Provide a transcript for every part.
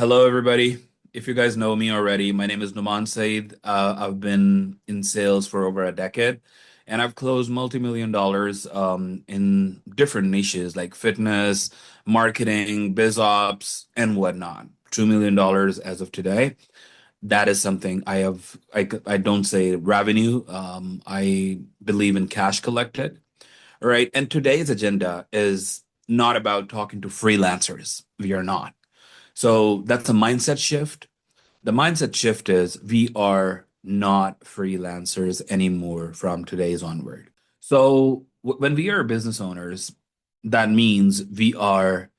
Hello, everybody. If you guys know me already, my name is Nauman Saeed. I've been in sales for over a decade, and I've closed multi-million dollars in different niches like fitness, marketing, biz ops, and whatnot. $2 million as of today. That is something I have. I don't say revenue. I believe in cash collected. All right. And today's agenda is not about talking to freelancers. We are not. So that's a mindset shift. The mindset shift is we are not freelancers anymore from today's onward. So when we are business owners, that means we are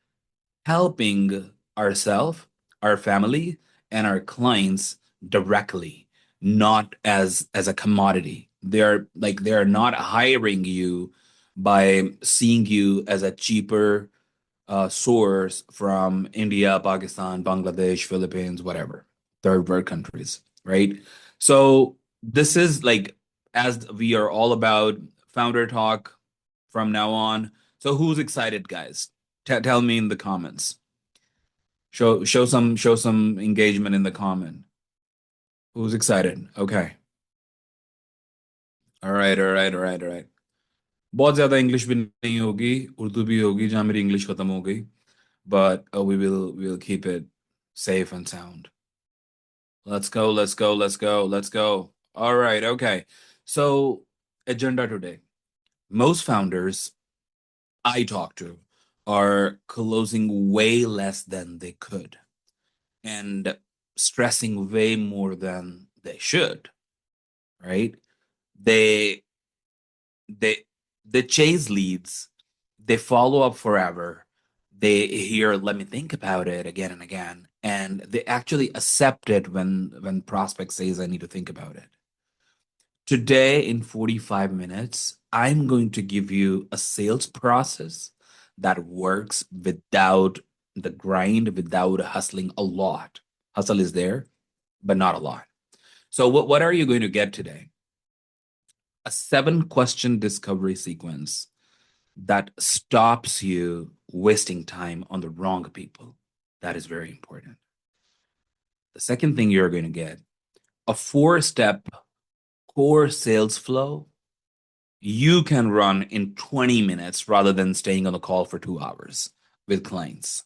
helping ourselves, our family, and our clients directly, not as a commodity. They are not hiring you by seeing you as a cheaper source from India, Pakistan, Bangladesh, Philippines, whatever, third world countries, right? So this is like, as we are all about founder talk from now on. So who's excited, guys? Tell me in the comments. Show some engagement in the comment. Who's excited? Okay. All right, all right, all right, all right. बहुत ज्यादा English भी नहीं होगी, उर्दू भी होगी जहां मेरी English खत्म हो गई. But we will keep it safe and sound. Let's go, let's go, let's go, let's go. All right, okay. So, agenda today. Most founders I talk to are closing way less than they could and stressing way more than they should, right? They they they chase leads, they follow up forever, they hear let me think about it again and again, and they actually accept it when prospect says I need to think about it. Today in 45 minutes I'm going to give you a sales process that works without the grind, without hustling a lot. Hustle is there, but not a lot. So what are you going to get today? A 7 question discovery sequence that stops you wasting time on the wrong people. That is very important. The second thing you're going to get, a 4 step core sales flow you can run in 20 minutes rather than staying on the call for 2 hours with clients.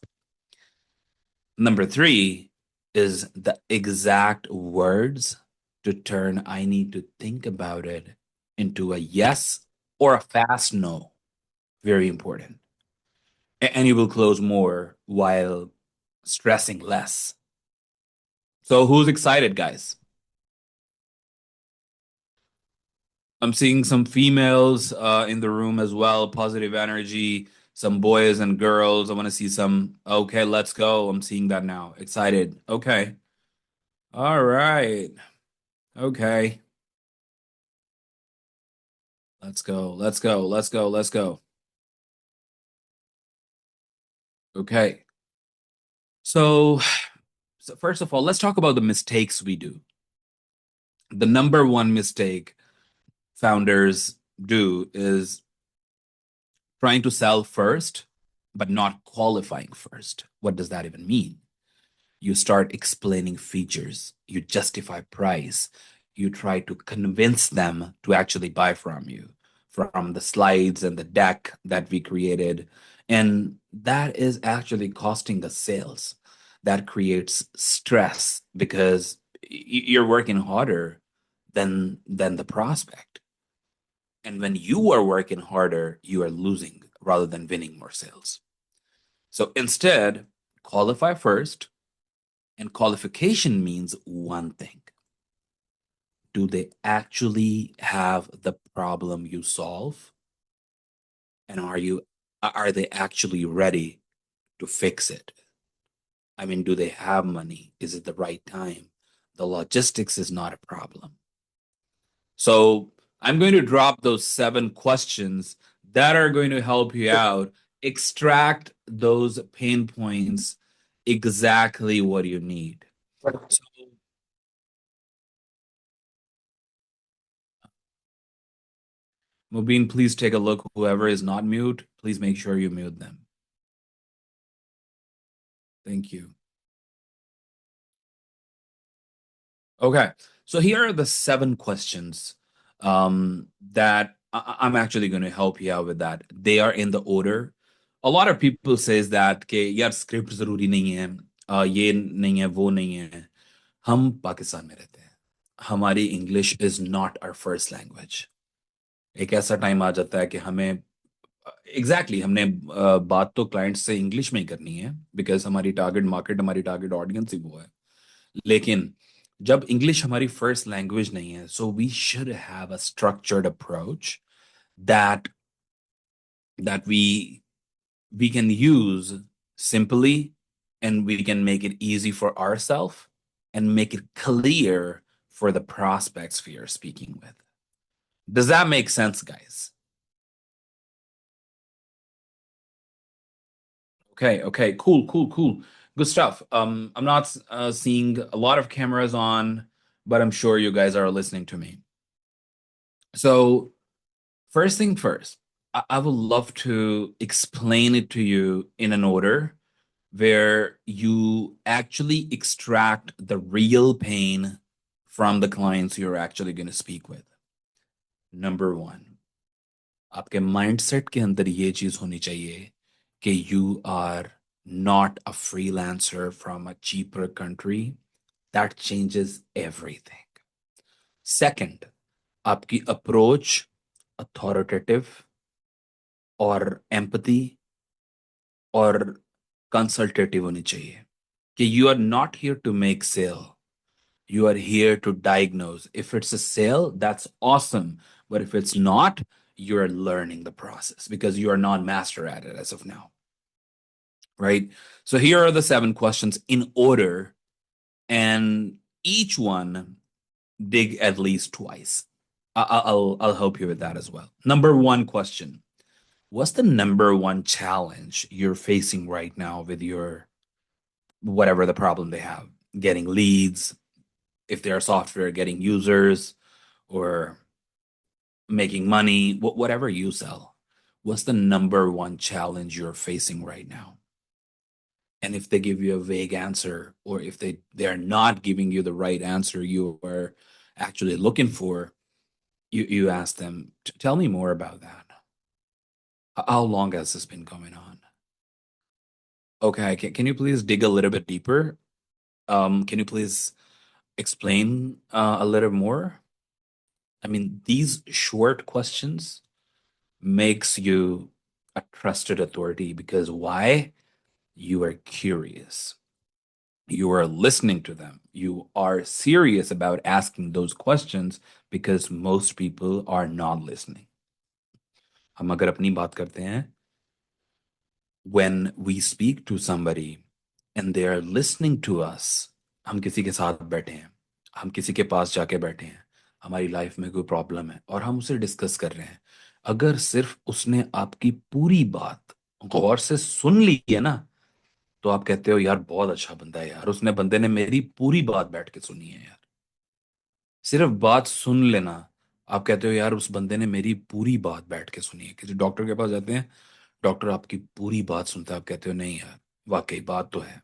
Number three is the exact words to turn I need to think about it into a yes or a fast no. Very important. And you will close more while stressing less. So who's excited, guys? I'm seeing some females in the room as well, positive energy, some boys and girls. I want to see some. Okay, let's go. I'm seeing that now. Excited. Okay. All right. Okay. Let's go. Let's go. Let's go. Let's go. Okay. So, so first of all, let's talk about the mistakes we do. The number one mistake founders do is trying to sell first, but not qualifying first. What does that even mean? You start explaining features, you justify price, you try to convince them to actually buy from you, from the slides and the deck that we created. And that is actually costing us sales. That creates stress because you're working harder than the prospect. And when you are working harder, you are losing rather than winning more sales. So instead, qualify first. And qualification means one thing. Do they actually have the problem you solve? And are they actually ready to fix it? I mean, do they have money? Is it the right time? The logistics is not a problem. So I'm going to drop those 7 questions that are going to help you out, extract those pain points, exactly what you need. So, Mubin, please take a look. Whoever is not mute, please make sure you mute them. Thank you. Okay, so here are the 7 questions that I'm actually going to help you out with that. They are in the order. A lot of people says that कि यार script जरूरी नहीं है, ये नहीं है, वो नहीं है. हम पाकिस्तान में रहते हैं. हमारी English is not our first language. एक ऐसा टाइम आ जाता है कि हमें एग्जैक्टली हमने बात तो क्लाइंट्स से इंग्लिश में ही करनी है बिकॉज हमारी टारगेट मार्केट, हमारी टारगेट ऑडियंस ही वो है. लेकिन जब इंग्लिश हमारी फर्स्ट लैंग्वेज नहीं है, so we should have a structured approach that that we can use simply, and we can make it easy for ourselves and make it clear for the prospects we are speaking with. Does that make sense, guys? Okay, okay, cool, cool, cool. Good stuff. I'm not seeing a lot of cameras on, but I'm sure you guys are listening to me. So, first thing first, I would love to explain it to you in an order where you actually extract the real pain from the clients you're actually going to speak with. Number one, आपके mindset के अंदर ये चीज होनी चाहिए कि you are not a freelancer from a cheaper country. That changes everything. Second, आपकी approach authoritative और empathy और consultative होनी चाहिए कि you are not here to make sale. You are here to diagnose. If it's a sale, that's awesome. But if it's not, you're learning the process because you are not master at it as of now. Right? So here are the 7 questions in order, and each one dig at least twice. I'll help you with that as well. Number one question. What's the number one challenge you're facing right now with your whatever the problem they have? Getting leads, if they're software, getting users, or making money, whatever you sell. What's the number one challenge you're facing right now? And if they give you a vague answer, or if they're not giving you the right answer you are actually looking for, you ask them, tell me more about that. How long has this been going on? Okay, can you please dig a little bit deeper? Can you please explain a little more? I mean, these short questions makes you a trusted authority because why? You are curious. You are listening to them. You are serious about asking those questions because most people are not listening. हम अगर अपनी बात करते हैं, when we speak to somebody and they are listening to us, हम किसी के साथ बैठे हैं, हम किसी के पास जाके बैठे हैं, हमारी लाइफ में कोई प्रॉब्लम है और हम उसे डिस्कस कर रहे हैं. अगर सिर्फ उसने आपकी पूरी बात गौर से सुन ली है ना, तो आप कहते हो यार बहुत अच्छा बंदा है यार, उसने बंदे ने मेरी पूरी बात बैठ के सुनी है यार. सिर्फ बात सुन लेना, आप कहते हो यार उस बंदे ने मेरी पूरी बात बैठ के सुनी है. किसी डॉक्टर के पास जाते हैं, डॉक्टर आपकी पूरी बात सुनता है, आप कहते हो नहीं यार वाकई बात तो है.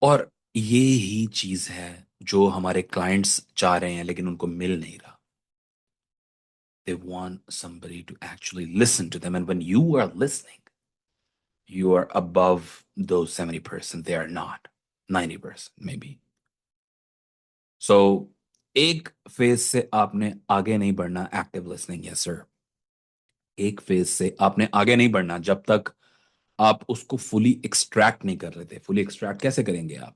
और ये ही चीज है जो हमारे क्लाइंट्स चाह रहे हैं लेकिन उनको मिल नहीं रहा. They want somebody to actually listen to them, and when you are listening, you are above those 70%. They are not 90% maybe. So एक फेज से आपने आगे नहीं बढ़ना. Active listening, yes sir. एक फेज से आपने आगे नहीं बढ़ना जब तक आप उसको फुली एक्सट्रैक्ट नहीं कर रहे थे. फुली एक्सट्रैक्ट कैसे करेंगे आप?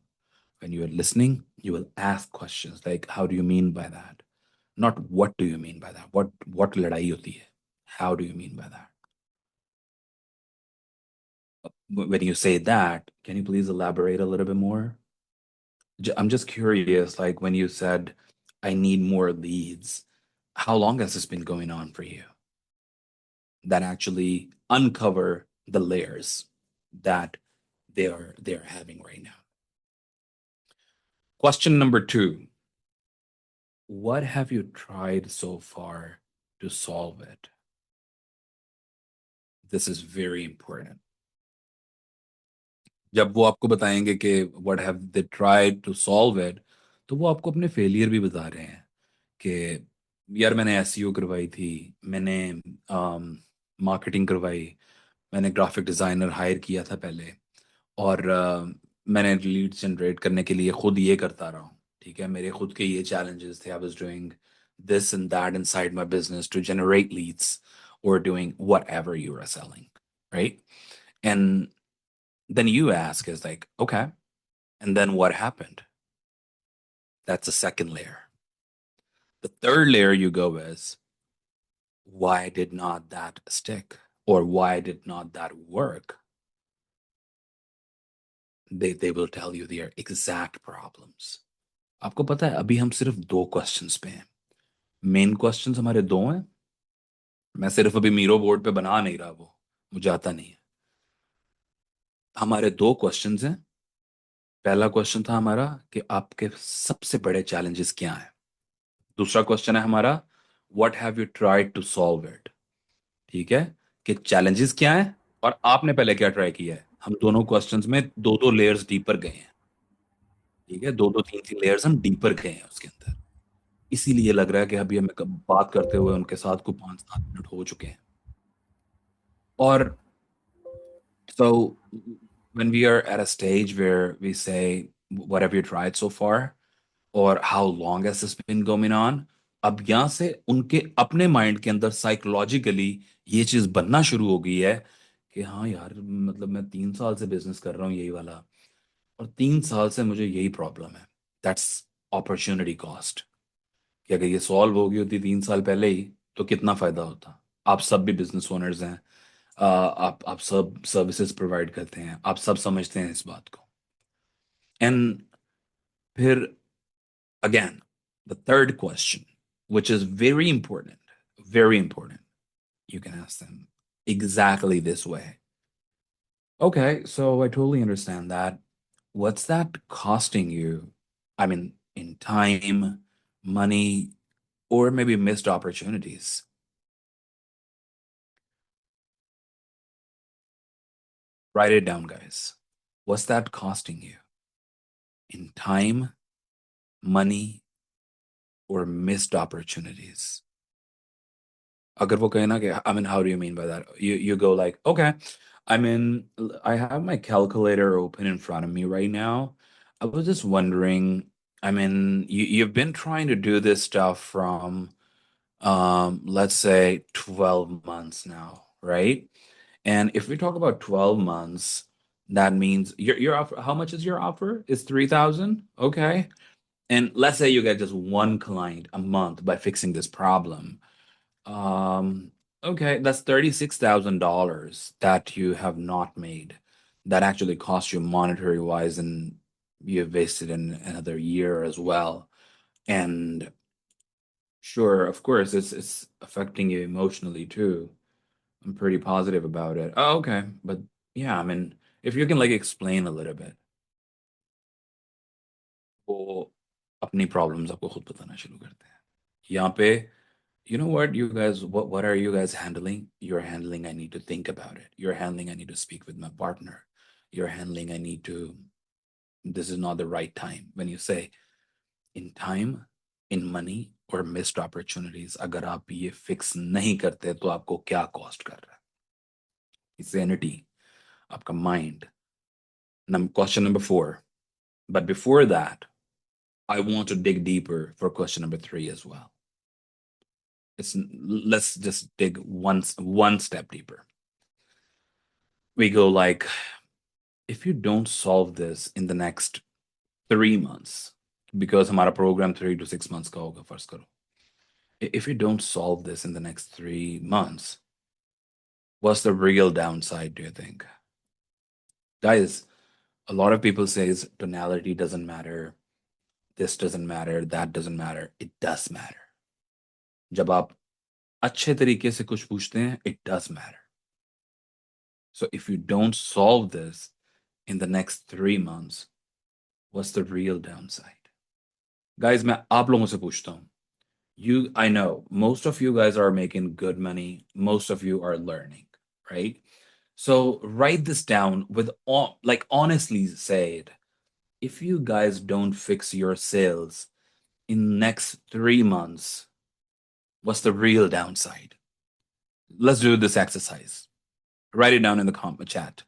When you are listening, you will ask questions like, how do you mean by that? Not what do you mean by that? What लड़ाई होती है? How do you mean by that? When you say that, can you please elaborate a little bit more? I'm just curious, like when you said, I need more leads, how long has this been going on for you? That actually uncover the layers that they're having right now. Question number 2. What have you tried so far to solve it? This is very important. जब वो आपको बताएंगे कि what have they tried to solve it, तो वो आपको अपने failure भी बता रहे हैं कि यार मैंने एसईओ करवाई थी, मैंने मार्केटिंग करवाई, मैंने ग्राफिक डिज़ाइनर हायर किया था पहले, और मैंने लीड जनरेट करने के लिए खुद ये करता रहा हूँ। ठीक है, मेरे खुद के ये चैलेंजेस थे, I was doing this and that inside my business to generate leads or doing whatever you are selling, right? And then you ask is like, okay, and then what happened? That's the second layer. The third layer you go is, why did not that stick? Or why did not that work? They will tell you their exact problems. आपको पता है अभी हम सिर्फ दो questions पे हैं। Main questions हमारे दो हैं। मैं सिर्फ अभी मीरो बोर्ड पे बना नहीं रहा, वो मुझे आता नहीं है। हमारे दो क्वेश्चंस हैं। पहला क्वेश्चन था हमारा कि आपके सबसे बड़े चैलेंजेस क्या हैं। दूसरा क्वेश्चन है हमारा, what have you tried to solve it. ठीक है, कि चैलेंजेस क्या हैं और आपने पहले क्या ट्राई किया है। हम दोनों क्वेश्चंस में दो दो लेयर्स डीपर गए हैं। ठीक है, दो दो तीन तीन लेयर्स हम डीपर गए हैं उसके अंदर। इसीलिए लग रहा है कि अभी हमें बात करते हुए उनके साथ को 5-7 मिनट हो चुके हैं। और so when we are at a stage where we say, what have you tried so far? और how long has this been going on? अब यहां से उनके अपने माइंड के अंदर साइकोलॉजिकली ये चीज बनना शुरू हो गई है कि हाँ यार, मतलब मैं 3 साल से बिजनेस कर रहा हूँ यही वाला, और 3 साल से मुझे यही प्रॉब्लम है। That's opportunity cost. कि अगर ये सॉल्व हो गई होती 3 साल पहले ही तो कितना फायदा होता। आप सब भी बिजनेस ओनर्स हैं, आप सब सर्विसेज प्रोवाइड करते हैं, आप सब समझते हैं इस बात को। एंड फिर again, the third question, which is very important, you can ask them exactly this way. Okay, so I totally understand that. What's that costing you? I mean, in time, money, or maybe missed opportunities. Write it down, guys. What's that costing you in time, money, or missed opportunities? अगर वो कहे ना कि I mean, how do you mean by that? You go like, okay, I mean, I have my calculator open in front of me right now. I was just wondering, I mean, you've been trying to do this stuff from let's say 12 months now, right? And if we talk about 12 months, that means your offer, how much is your offer? Is 3,000? Okay. And let's say you get just one client a month by fixing this problem. Um, okay, that's $36,000 that you have not made. That actually cost you monetary wise, and you've wasted in another year as well. And sure, of course, it's affecting you emotionally too. I'm pretty positive about it. Oh, okay, but yeah, I mean, if you can like explain a little bit, वो अपनी problems आपको खुद बताना शुरू करते हैं। यहाँ पे, you know what, you guys, what are you guys handling? You're handling, I need to think about it. You're handling, I need to speak with my partner. You're handling, I need to, this is not the right time. When you say in time, in money or missed opportunities, अगर आप ये fix नहीं करते तो आपको क्या cost कर रहा है? Sanity, आपका mind. Question number 4. But before that, I want to dig deeper for question number 3 as well. Let's just dig one step deeper. We go like, if you don't solve this in the next 3 months, because हमारा program 3 to 6 months का होगा, फर्ज करो, if you don't solve this in the next 3 months, what's the real downside, do you think? Guys, a lot of people says tonality doesn't matter, this doesn't matter, that doesn't matter. It does matter. जब आप अच्छे तरीके से कुछ पूछते हैं, it does matter. So if you don't solve this in the next 3 months, what's the real downside? Guys, मैं आप लोगों से पूछता हूँ. I know most of you guys are making good money. Most of you are learning, right? So write this down with all, like honestly say it. if you guys don't fix your sales in next 3 months, what's the real downside? Let's do this exercise. Write it down in the comment chat.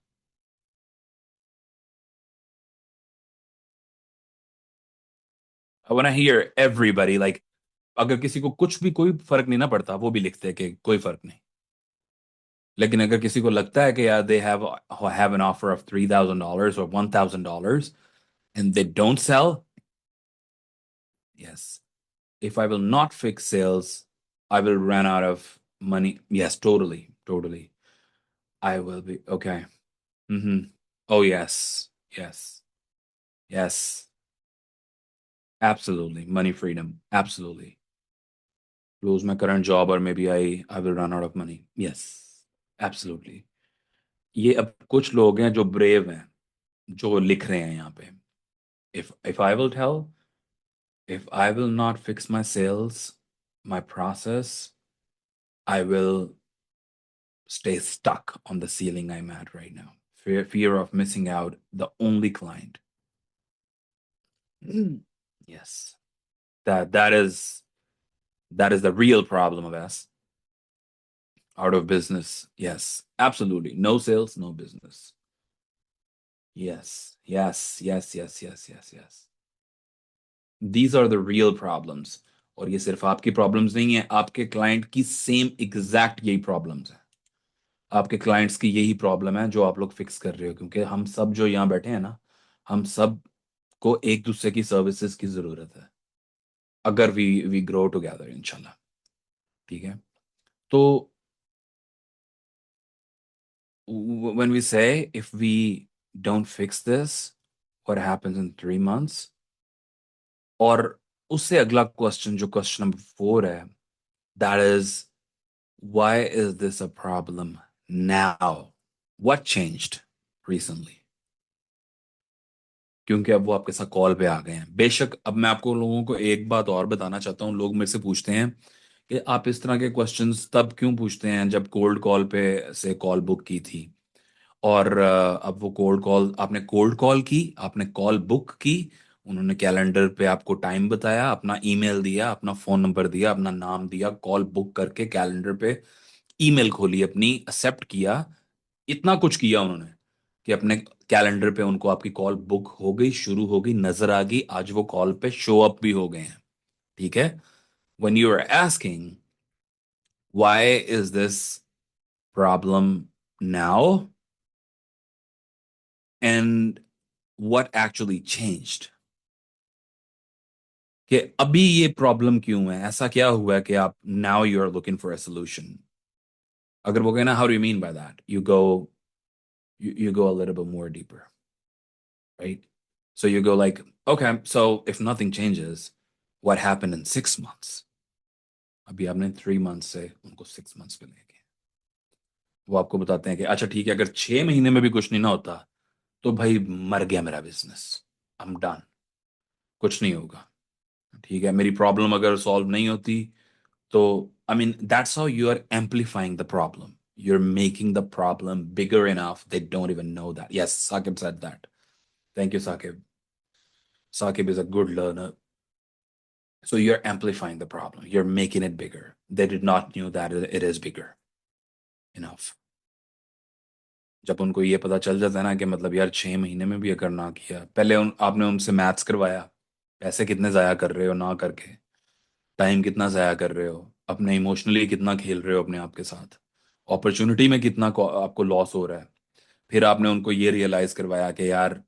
I want to hear everybody, like, अगर किसी को कुछ भी कोई फर्क नहीं ना पड़ता, वो भी लिखते हैं कि कोई फर्क नहीं. लेकिन अगर किसी को लगता है कि यार they have an offer of $3,000 or $1,000 and they don't sell, yes. If I will not fix sales, I will run out of money. Yes, totally, totally. I will be okay. Oh yes, yes, yes. Absolutely, money freedom. Absolutely. Lose my current job or maybe I will run out of money. Yes, absolutely. ये अब कुछ लोग हैं जो brave हैं, जो लिख रहे हैं यहाँ पे. If I will tell, if I will not fix my sales, my process, I will stay stuck on the ceiling I'm at right now. Fear of missing out the only client. Yes. That is the real problem of us. Out of business. Yes. Absolutely. No sales, no business. Yes. Yes. Yes. Yes. Yes. Yes. Yes. These are the real problems. और ये सिर्फ आपकी problems नहीं है, आपके client की same exact यही problems है. आपके क्लाइंट्स की यही प्रॉब्लम है जो आप लोग फिक्स कर रहे हो, क्योंकि हम सब जो यहाँ बैठे हैं ना, हम सब को एक दूसरे की सर्विसेज की जरूरत है, अगर वी ग्रो टुगेदर इंशाल्लाह. ठीक है. तो when we say if we don't fix this, what happens in 3 months? और उससे अगला क्वेश्चन, जो क्वेश्चन नंबर 4 है, that is, why is this a problem now? What changed recently? क्योंकि अब वो आपके साथ कॉल पे आ गए हैं. बेशक अब मैं आपको लोगों को एक बात और बताना चाहता हूँ. लोग मेरे से पूछते हैं कि आप इस तरह के क्वेश्चंस तब क्यों पूछते हैं जब कोल्ड कॉल पे से कॉल बुक की थी, और अब वो कोल्ड कॉल, आपने कोल्ड कॉल की, आपने कॉल बुक की, उन्होंने कैलेंडर पे आपको टाइम बताया, अपना ईमेल दिया, अपना फोन नंबर दिया, अपना नाम दिया, कॉल बुक करके कैलेंडर पे ईमेल खोली अपनी, एक्सेप्ट किया, इतना कुछ किया उन्होंने कि अपने कैलेंडर पे उनको आपकी कॉल बुक हो गई, शुरू हो गई, नजर आ गई, आज वो कॉल पे शो अप भी हो गए हैं. ठीक है. When you are asking why is this problem now and what actually changed, कि अभी ये प्रॉब्लम क्यों है, ऐसा क्या हुआ है कि आप now you're looking for a solution. अगर वो कहना how do you mean by that, you go a little bit more deeper, right? So you go like, okay, so if nothing changes, what happened in 6 months? अभी आपने 3 months से उनको 6 months पे लेके, वो आपको बताते हैं कि अच्छा ठीक है, अगर 6 महीने में भी कुछ नहीं ना होता तो भाई मर गया मेरा बिजनेस, आई एम डन, कुछ नहीं होगा. ठीक है. मेरी प्रॉब्लम अगर सॉल्व नहीं होती तो, I mean, that's how you are amplifying the problem. You're making the problem bigger enough. They don't even know that. Yes, Saqib said that. Thank you, Saqib. Saqib is a good learner. So you're amplifying the problem. You're making it bigger. They did not know that it is bigger enough. जब उनको ये पता चल जाता है ना कि मतलब यार 6 महीने में भी अगर ना किया, पहले आपने उनसे मैथ्स करवाया, पैसे कितने जाया कर रहे हो ना करके, टाइम कितना जाया कर रहे हो, अपने इमोशनली कितना खेल रहे हो अपने आप के साथ, अपॉर्चुनिटी में कितना आपको लॉस हो रहा है. फिर आपने उनको ये रियलाइज करवाया कि यार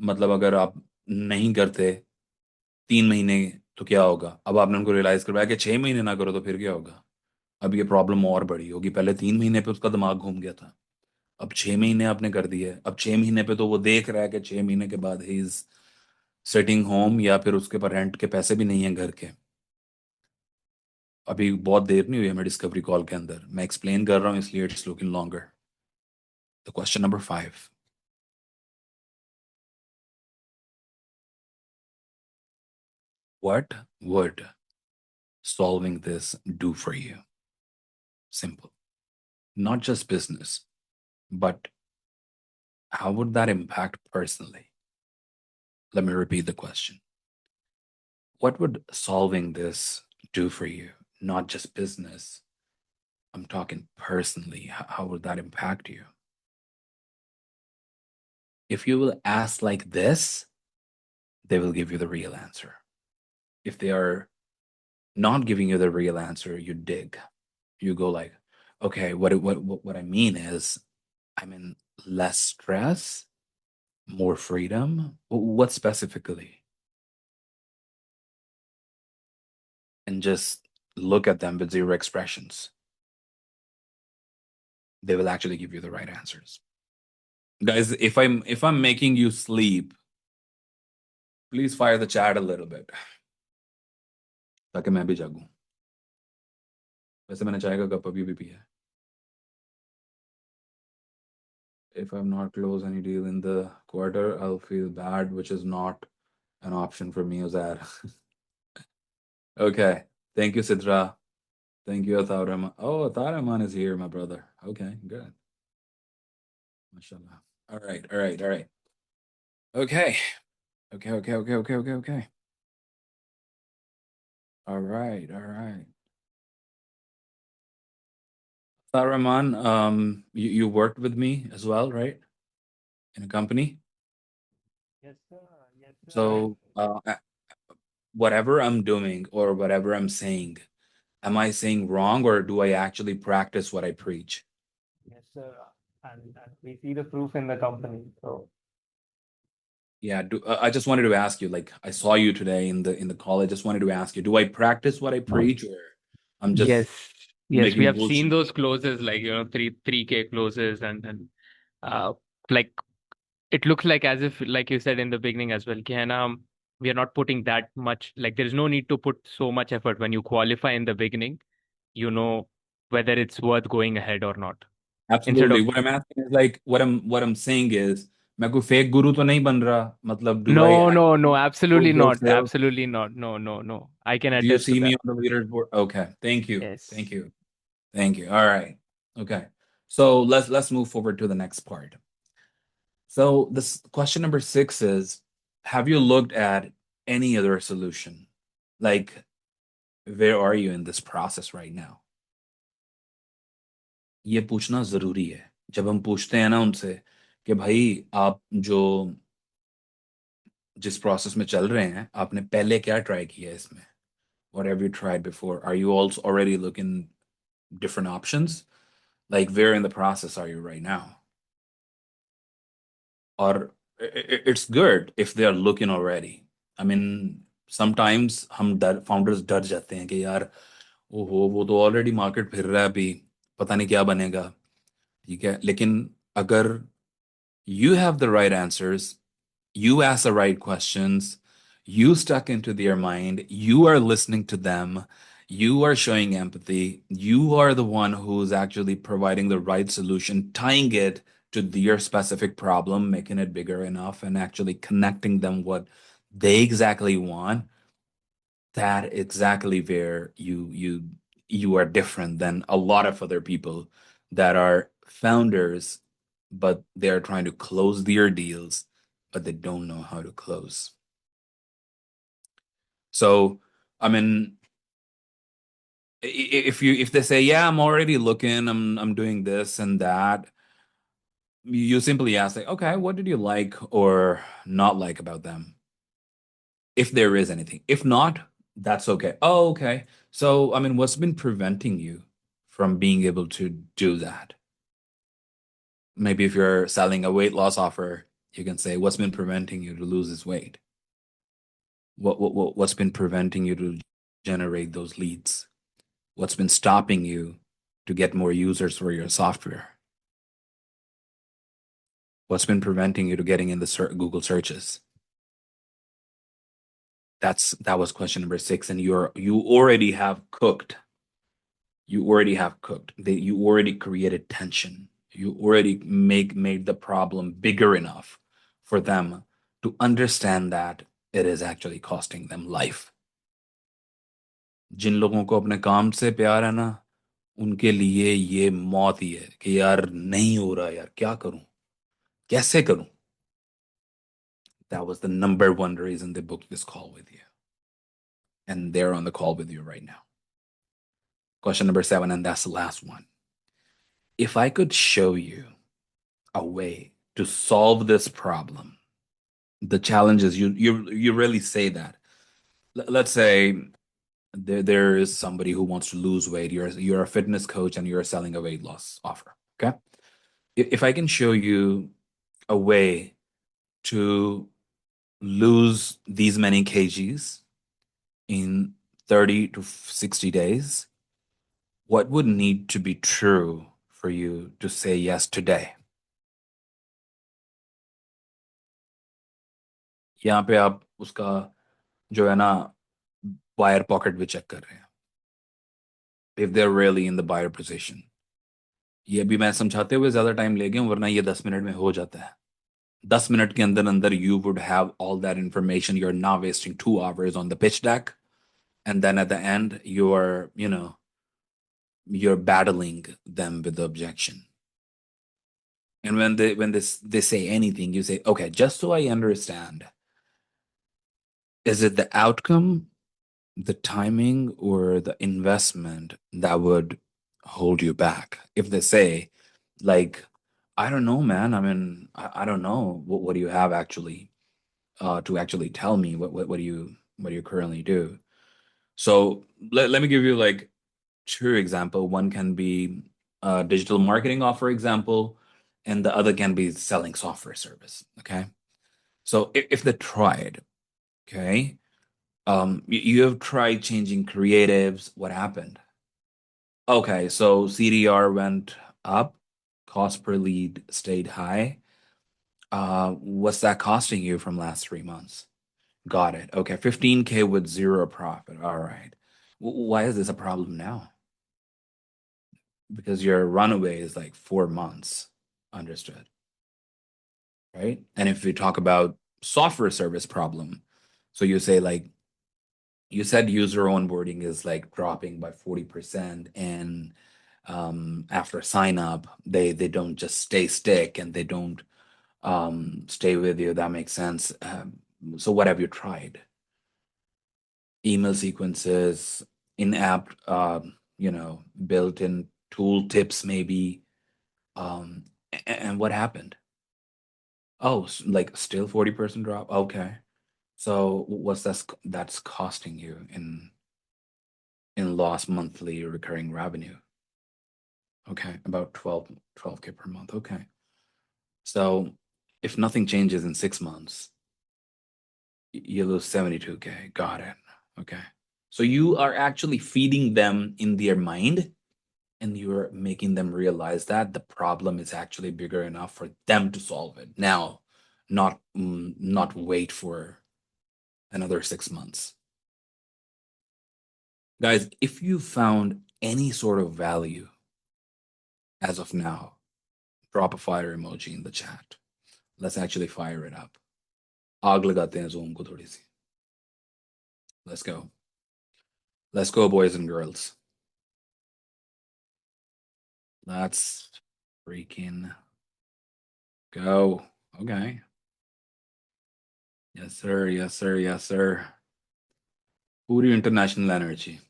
मतलब अगर आप नहीं करते 3 महीने तो क्या होगा. अब आपने उनको रियलाइज करवाया कि 6 महीने ना करो तो फिर क्या होगा. अब ये प्रॉब्लम और बड़ी होगी. पहले 3 महीने पे उसका दिमाग घूम गया था, अब 6 महीने आपने कर दिए. अब 6 महीने पे तो वो देख रहा है कि 6 महीने के बाद ही इज सिटिंग होम, या फिर उसके पास रेंट के पैसे भी नहीं है घर के. अभी बहुत देर नहीं हुई हमें डिस्कवरी कॉल के अंदर, मैं एक्सप्लेन कर रहा हूँ इसलिए it's looking longer. The question number 5, what would solving this do for you? Simple. Not just business, but how would that impact personally? Let me repeat the question. What would solving this do for you? Not just business. I'm talking personally. How would that impact you? If you will ask like this, they will give you the real answer. If they are not giving you the real answer, you dig. You go like, okay, what I mean is, I mean less stress, more freedom. What specifically? And just look at them with zero expressions. They will actually give you the right answers. Guys, if I'm making you sleep, please fire the chat a little bit ताकि मैं भी जागूं. वैसे मैंने चाय का cup अभी भी पिया है. If I'm not close any deal in the quarter, I'll feel bad, which is not an option for me, Uzair. Okay. Thank you, Sidra. Thank you, Athar Rahman. Oh, Athar Rahman is here, my brother. Okay, good. MashaAllah. All right, all right, all right. Okay. Okay, okay, okay, okay, okay, okay. All right, all right. Athar Rahman, you worked with me as well, right? In a company. Yes, sir. Yes, sir. So, whatever I'm doing or whatever I'm saying, am I saying wrong or do I actually practice what I preach? Yes, sir. And we see the proof in the company. So Yeah, I just wanted to ask you, like I saw you today in the call. I just wanted to ask you, do I practice what I preach or I'm just yes, yes, we making have seen bullshit? those clauses like three K clauses and uh like it looks like as if like you said in the beginning as well, कि है ना, we are not putting that much, like there is no need to put so much effort when you qualify in the beginning, you know whether it's worth going ahead or not. Instead Absolutely. of What I'm asking is like what I'm saying is मैं कोई fake गुरु तो नहीं बन रहा. मतलब do I no, no, no, actually absolutely prove those not, sales? absolutely not, no, no, no. I can Do you attest to see me that. on the leaderboard? Okay. Thank you. Yes. Thank you. Thank you. All right. Okay. So let's move forward to the next part. So this question number 6 is, have you looked at any other solution? Like, where are you in this process right now? ये पूछना जरूरी है. जब हम पूछते हैं ना उनसे कि भाई आप जो जिस प्रोसेस में चल रहे हैं आपने पहले क्या ट्राई किया है इसमें? What have you tried before? Are you also already looking different options? Like where in the process are you right now? Or it's good if they are looking already. I mean, sometimes हम founders डर जाते हैं कि यार ओहो वो तो already market फिर रहा है अभी पता नहीं क्या बनेगा. ठीक है लेकिन अगर you have the right answers, you ask the right questions, you stuck into their mind, you are listening to them, you are showing empathy, you are the one who's actually providing the right solution, tying it to their specific problem, making it bigger enough, and actually connecting them what they exactly want. That exactly where you are different than a lot of other people that are founders, but they're trying to close their deals, but they don't know how to close. So, I mean, if they say, "Yeah, I'm already looking, I'm doing this and that," you simply ask, like, "Okay, what did you like or not like about them?" If there is anything. If not, that's okay. Oh, okay. So, I mean, what's been preventing you from being able to do that? Maybe if you're selling a weight loss offer, you can say, what's been preventing you to lose this weight? What's been preventing you to generate those leads? What's been stopping you to get more users for your software? What's been preventing you to getting in the Google searches? That was question number 6, and you already have cooked. You already have cooked. You already created tension. You already made the problem bigger enough for them to understand that it is actually costing them life. जिन लोगों को अपने काम से प्यार है ना, उनके लिए ये मौत ही है कि यार नहीं हो रहा, यार क्या करूं, कैसे करूं. That was the number one reason they booked this call with you. And they're on the call with you right now. Question number 7, and that's the last one. If I could show you a way to solve this problem, the challenge is you really say that. Let's say there is somebody who wants to lose weight. You're a fitness coach and you're selling a weight loss offer. Okay. If I can show you a way to lose these many kgs in 30 to 60 days, what would need to be true for you to say yes today? यहाँ पे आप उसका जो है ना buyer pocket भी check कर रहे हैं if they're really in the buyer position. ये भी मैं समझाते हुए ज्यादा टाइम ले गया हूं, वरना ये 10 मिनट में हो जाता है. 10 मिनट के अंदर अंदर you would have all that information. You're now wasting 2 hours on the pitch deck, and then at the end you're battling them with the objection. And when they say anything, you say, okay, just so I understand, is it the outcome, the timing, or the investment that would hold you back? If they say, like, I don't know, man. I mean, I don't know. What do you have actually to actually tell me what do you currently do? So let me give you like two example. One can be a digital marketing offer example, and the other can be selling software service. Okay. So if they tried, okay, you have tried changing creatives. What happened? Okay, so CDR went up, cost per lead stayed high. What's that costing you from last 3 months? Got it. Okay, 15K with zero profit. All right. Why is this a problem now? Because your runaway is like 4 months. Understood. Right? And if we talk about software service problem, so you say like you said user onboarding is like dropping by 40%, and after sign up they don't just stick and they don't stay with you. That makes sense. So what have you tried? Email sequences, in-app built-in tool tips maybe. And what happened? Oh, like still 40% drop. Okay, so what's that's costing you in lost monthly recurring revenue? Okay, about 12K per month. Okay. So if nothing changes in 6 months, you lose 72K. Got it. Okay. So you are actually feeding them in their mind, and you're making them realize that the problem is actually bigger enough for them to solve it now, not wait for another 6 months. Guys, if you found any sort of value as of now, drop a fire emoji in the chat. Let's actually fire it up. आग लगाते हैं Zoom को थोड़ी सी. Let's go. Let's go, boys and girls. Let's freaking go. Okay. Yes, sir. Yes, sir. Yes, sir. Puri international energy.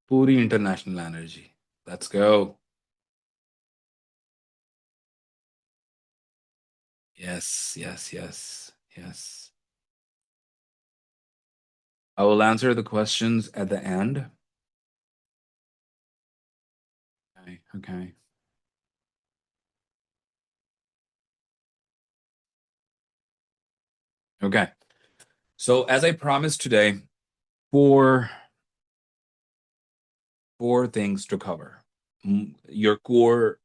Puri international energy. Let's go. Yes, yes, yes, yes. I will answer the questions at the end. Okay, okay. Okay. So as I promised today, four things to cover. Your core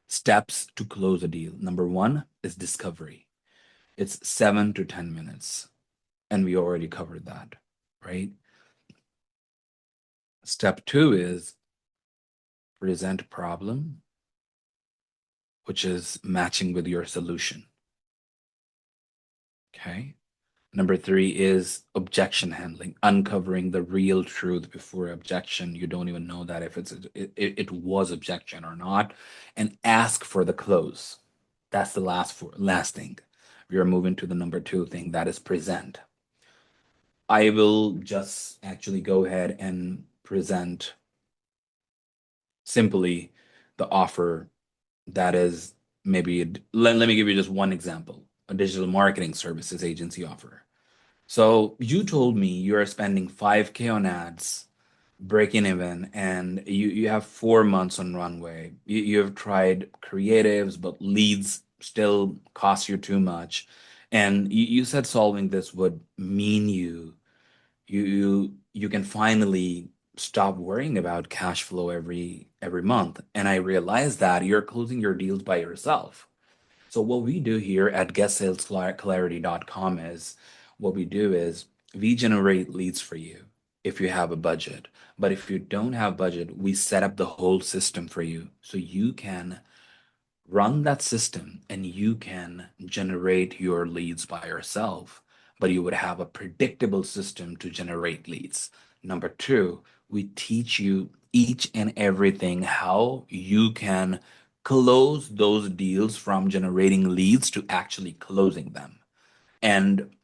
steps to close a deal. Number one is discovery. It's 7 to 10 minutes, and we already covered that, right? Step two is present problem, which is matching with your solution. Okay. Number three is objection handling, uncovering the real truth before objection. You don't even know that if it was objection or not, and ask for the close. That's the last thing, We are moving to the number two thing, that is present. I will just actually go ahead and present simply the offer that is maybe, let me give you just one example, a digital marketing services agency offer. So you told me you are spending 5K on ads, breaking even, and you have 4 months on runway. You have tried creatives, but leads still cost you too much. And you said solving this would mean you can finally stop worrying about cash flow every month. And I realized that you're closing your deals by yourself. So what we do here at getsalesclarity.com is what we do is we generate leads for you if you have a budget. But if you don't have budget, we set up the whole system for you so you can run that system and you can generate your leads by yourself, but you would have a predictable system to generate leads. Number two, we teach you each and everything how you can close those deals from generating leads to actually closing them. And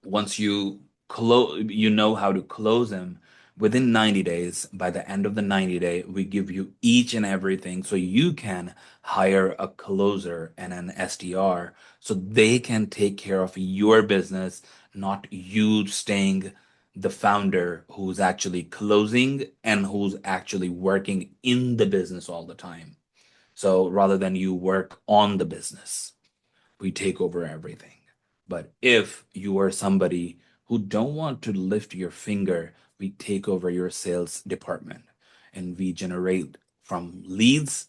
once you know how to close them within 90 days, by the end of the 90 day we give you each and everything so you can hire a closer and an SDR so they can take care of your business, not you staying the founder who's actually closing and who's actually working in the business all the time. So rather than you work on the business, we take over everything. But if you are somebody who don't want to lift your finger, we take over your sales department and we generate from leads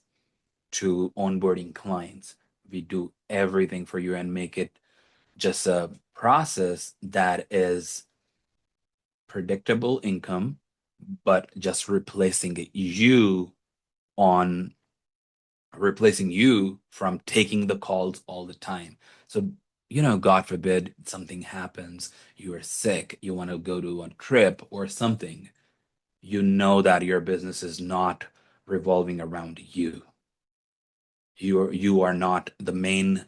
to onboarding clients. We do everything for you and make it just a process that is predictable income, but just on replacing you from taking the calls all the time. So, God forbid something happens, you are sick, you want to go to a trip or something, you know that your business is not revolving around you. You are not the main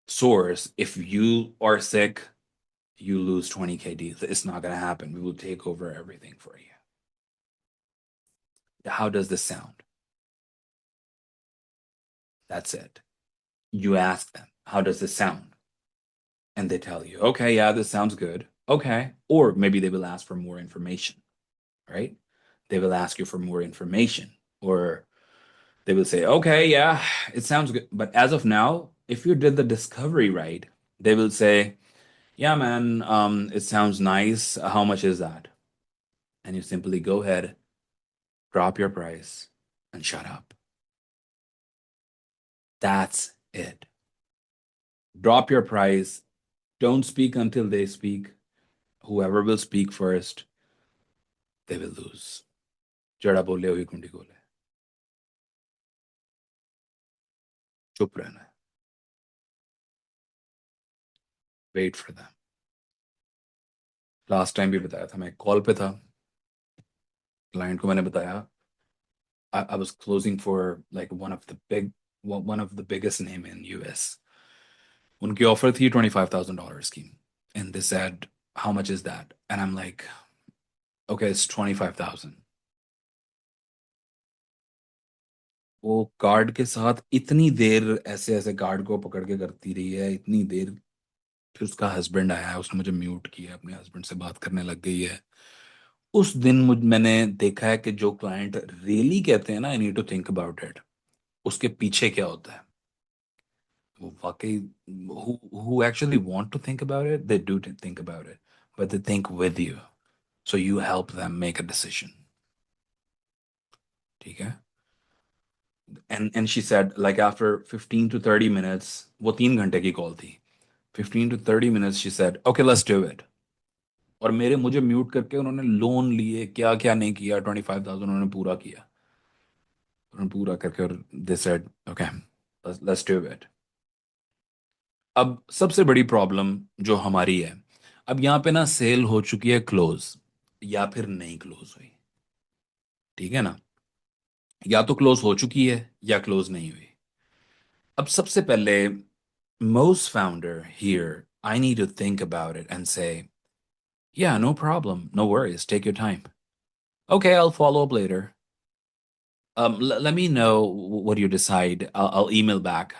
source. If you are sick, you lose 20K deals. It's not going to happen. We will take over everything for you. How does this sound? That's it. You ask them, how does this sound? And they tell you, okay, yeah, this sounds good. Okay. Or maybe they will ask for more information, right? They will ask you for more information, or they will say, okay, yeah, it sounds good. But as of now, if you did the discovery right, they will say, yeah, man, it sounds nice. How much is that? And you simply go ahead, drop your price, and shut up. That's it. Drop your price. Don't speak until they speak. Whoever will speak first, they will lose. जड़ा बोले हुई कुंडी खोले. चुप रहना है. Wait for them. Last time भी बताया था, मैं कॉल पे था, क्लाइंट को मैंने बताया, I was closing for like one of the biggest name in US. उनकी ऑफर थी $25,000 की. And they said, how much is that? And I'm like, okay, it's 25,000. वो कार्ड के साथ इतनी देर ऐसे ऐसे कार्ड को पकड़ के करती रही है, इतनी देर. फिर उसका हस्बैंड आया, उसने मुझे म्यूट किया, अपने हस्बैंड से बात करने लग गई है. उस दिन मैंने देखा है कि जो क्लाइंट रियली कहते हैं ना, I need to think about it, उसके पीछे क्या होता है. वो वाकई, who actually want to think about it, they do think about it, but they think with you, so you help them make a decision. ठीक है. And she said, like, after 15 to 30 minutes, वो 3 घंटे की call थी, 15 to 30 minutes she said, okay, let's do it. और मुझे mute करके उन्होंने लोन लिए, क्या क्या नहीं किया, 25,000 उन्होंने पूरा किया. उन्होंने पूरा करके, और they said, okay, let's do it. अब सबसे बड़ी प्रॉब्लम जो हमारी है, अब यहाँ पे ना सेल हो चुकी है क्लोज, या फिर नहीं क्लोज हुई. ठीक है ना. या तो क्लोज हो चुकी है या क्लोज नहीं हुई. अब सबसे पहले most founder here, I need to think about it and say, yeah, no problem, no worries, take your time. Okay, I'll follow up later. Let me know what you decide. I'll email back.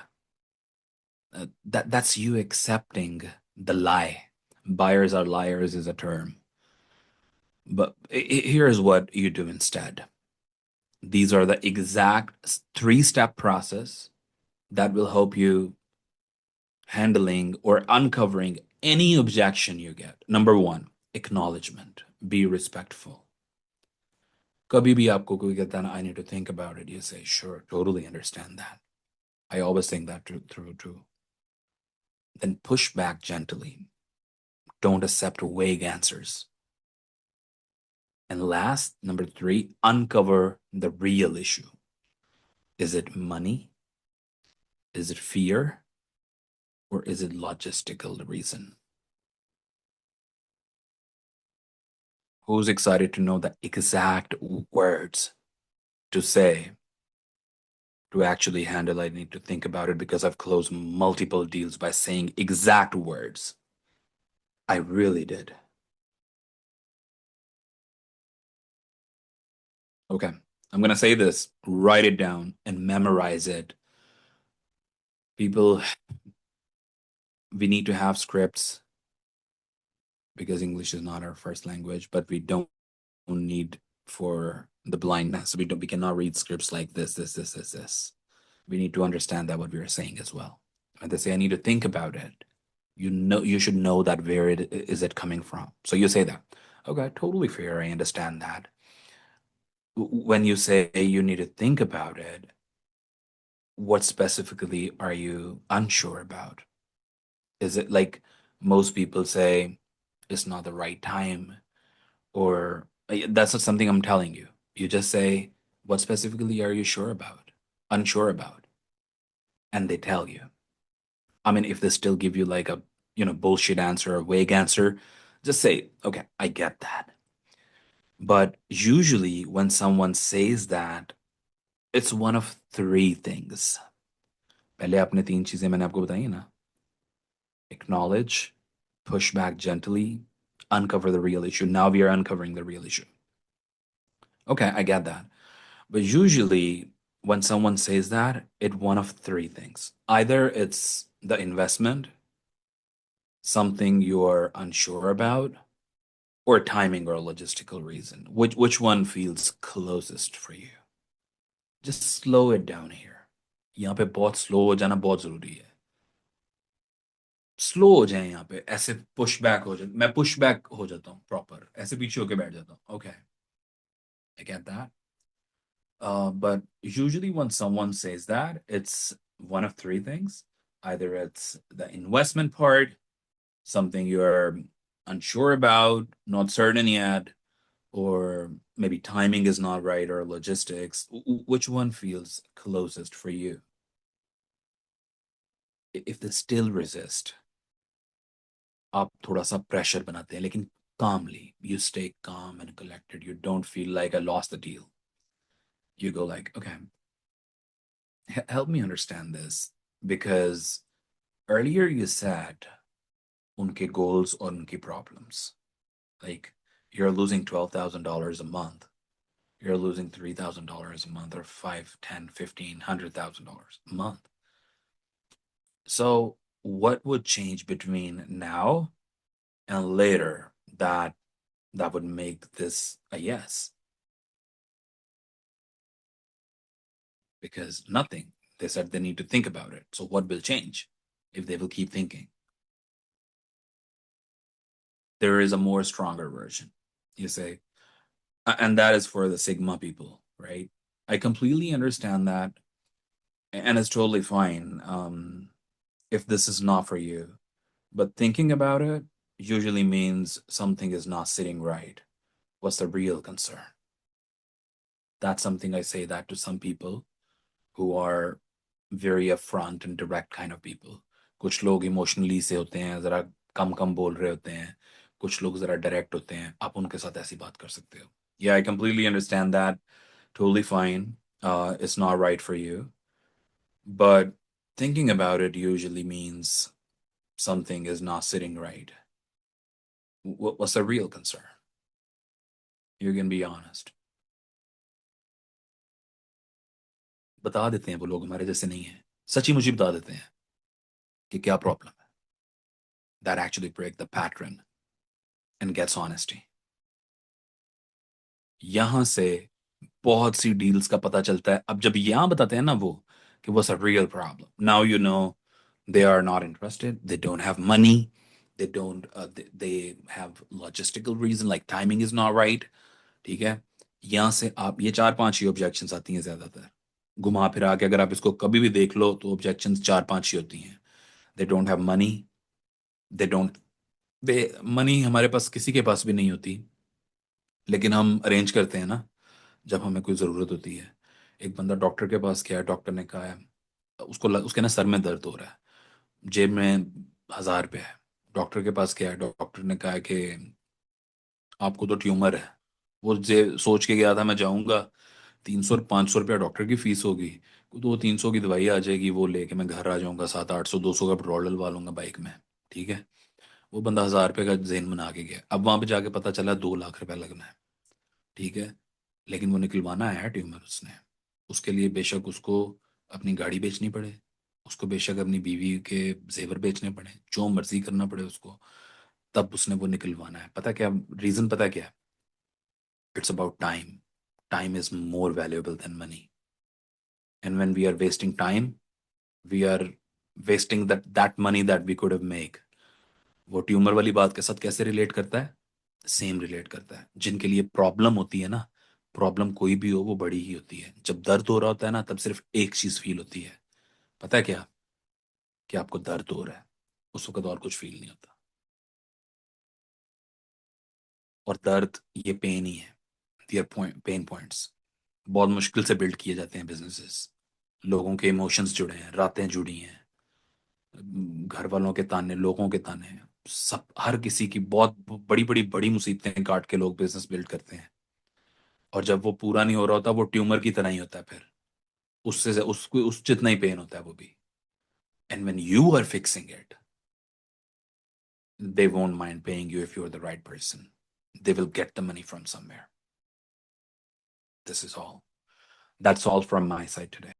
That's you accepting the lie. Buyers are liars is a term. But here's what you do instead. These are the exact three-step process that will help you handling or uncovering any objection you get. Number one, acknowledgement. Be respectful. कभी भी आपको कोई कहता है ना, I need to think about it. You say, sure, totally understand that. I always think that through. Then push back gently. Don't accept vague answers. And last, number three, uncover the real issue. Is it money? Is it fear? Or is it logistical reason? Who's excited to know the exact words to say to actually handle? I need to think about it because I've closed multiple deals by saying exact words. I really did. Okay, I'm gonna say this, write it down and memorize it. People, we need to have scripts because English is not our first language, but we don't need for the blindness. We cannot read scripts like this. We need to understand that what we are saying as well. When they say I need to think about it, you should know that where it is it coming from. So you say that. Okay, totally fair. I understand that. When you say you need to think about it, what specifically are you unsure about? Is it like most people say it's not the right time, or that's not something I'm telling you. You just say, what specifically are you sure about, unsure about? And they tell you. I mean, if they still give you like a, bullshit answer or vague answer, just say, okay, I get that. But usually when someone says that, it's one of three things. पहले आपने तीन चीजें मैंने आपको बताई ना. Acknowledge, push back gently, uncover the real issue. Now we are uncovering the real issue. Okay, I get that. But usually, when someone says that, it one of three things. Either it's the investment, something you're unsure about, or timing or logistical reason. Which one feels closest for you? Just slow it down here. यहाँ पे बहुत slow हो जाना बहुत जरूरी है. Slow हो जाए यहाँ पे, ऐसे पुश बैक हो जाए. मैं पुश बैक हो जाता हूँ प्रॉपर, ऐसे पीछे होके बैठ जाता हूँ. Okay, I get that. But usually when someone says that, it's one of three things. Either it's the investment part, something you're unsure about, not certain yet, or maybe timing is not right or logistics. Which one feels closest for you? If they still resist, आप थोड़ा सा pressure बनाते हैं, लेकिन calmly, you stay calm and collected. You don't feel like I lost the deal. You go like, okay, help me understand this, because earlier you said unke goals or unke problems. Like you're losing $12,000 a month. You're losing $3,000 a month, or 5, 10, 15, $100,000 a month. So what would change between now and later that would make this a yes? Because nothing. They said they need to think about it. So what will change if they will keep thinking? There is a more stronger version. You say, and that is for the Sigma people, right? I completely understand that, and it's totally fine if this is not for you. But thinking about it usually means something is not sitting right. What's the real concern? That's something I say that to some people who are very upfront and direct kind of people. कुछ लोग emotionally से होते हैं, जरा कम कम बोल रहे होते हैं. कुछ लोग जरा डायरेक्ट होते हैं. आप उनके साथ ऐसी बात कर सकते हो. Yeah, I completely understand that. Totally fine. It's not right for you. But Thinking about it usually means something is not sitting right. What's the real concern? You can be honest. बता देते हैं वो लोग हमारे जैसे नहीं है, सच्ची मुझे बता देते हैं कि क्या प्रॉब्लम है. That actually break the pattern and gets honesty. यहां से बहुत सी डील्स का पता चलता है. अब जब यहां बताते हैं ना वो कि what's a real problem, now you know they are not interested, they don't have money, they have logistical reason like timing is not right. ठीक है. यहां से आप ये चार पांच ही ऑब्जेक्शंस आती हैं ज्यादातर. घुमा फिरा के अगर आप इसको कभी भी देख लो तो ऑब्जेक्शंस चार पांच ही होती हैं. They don't have money. They don't they money हमारे पास किसी के पास भी नहीं होती, लेकिन हम अरेंज करते हैं ना जब हमें कोई ज़रूरत होती है. एक बंदा डॉक्टर के पास गया, डॉक्टर ने कहा है उसके ना सर में दर्द हो रहा है, जेब में 1,000 रुपये है. डॉक्टर के पास गया, डॉक्टर ने कहा कि आपको तो ट्यूमर है. वो जे सोच के गया था मैं जाऊंगा, 300 500 रुपया डॉक्टर की फीस होगी, तो वो 300 की दवाई आ जाएगी, वो लेके मैं घर आ जाऊंगा, 700 800 200 का पेट्रोल डलवा लूंगा बाइक में. ठीक है. वो बंदा 1,000 रुपये का जेन बना के गया. अब वहां पे जाके पता चला 2 लाख रुपया लगना है. ठीक है. लेकिन वो निकलवाना है ट्यूमर उसने. उसके लिए बेशक उसको अपनी गाड़ी बेचनी पड़े, उसको बेशक अपनी बीवी के जेवर बेचने पड़े, जो मर्जी करना पड़े उसको, तब उसने वो निकलवाना है. पता क्या रीजन? पता क्या? It's about time. Time is more valuable than money. And when we are wasting time, we are wasting that money that we could have make. वो ट्यूमर वाली बात के साथ कैसे रिलेट करता है? सेम रिलेट करता है. जिनके लिए प्रॉब्लम होती है ना, प्रॉब्लम कोई भी हो वो बड़ी ही होती है. जब दर्द हो रहा होता है ना तब सिर्फ एक चीज फील होती है. पता है क्या? कि आपको दर्द हो रहा है. उस वक्त और कुछ फील नहीं होता. और दर्द ये पेन ही है. दियर पॉइंट पेन पॉइंट्स बहुत मुश्किल से बिल्ड किए जाते हैं बिजनेसेस. लोगों के इमोशंस जुड़े हैं, रातें जुड़ी हैं, घर वालों के ताने, लोगों के ताने हैं. सब हर किसी की बहुत बड़ी बड़ी बड़ी मुसीबतें काट के लोग बिजनेस बिल्ड करते हैं. और जब वो पूरा नहीं हो रहा होता वो ट्यूमर की तरह ही होता है फिर. उससे उसको उस जितना ही पेन होता है वो भी. And when you are fixing it, they won't mind paying you if you're the right person. They will get the money from somewhere. This is all. That's all from my side today.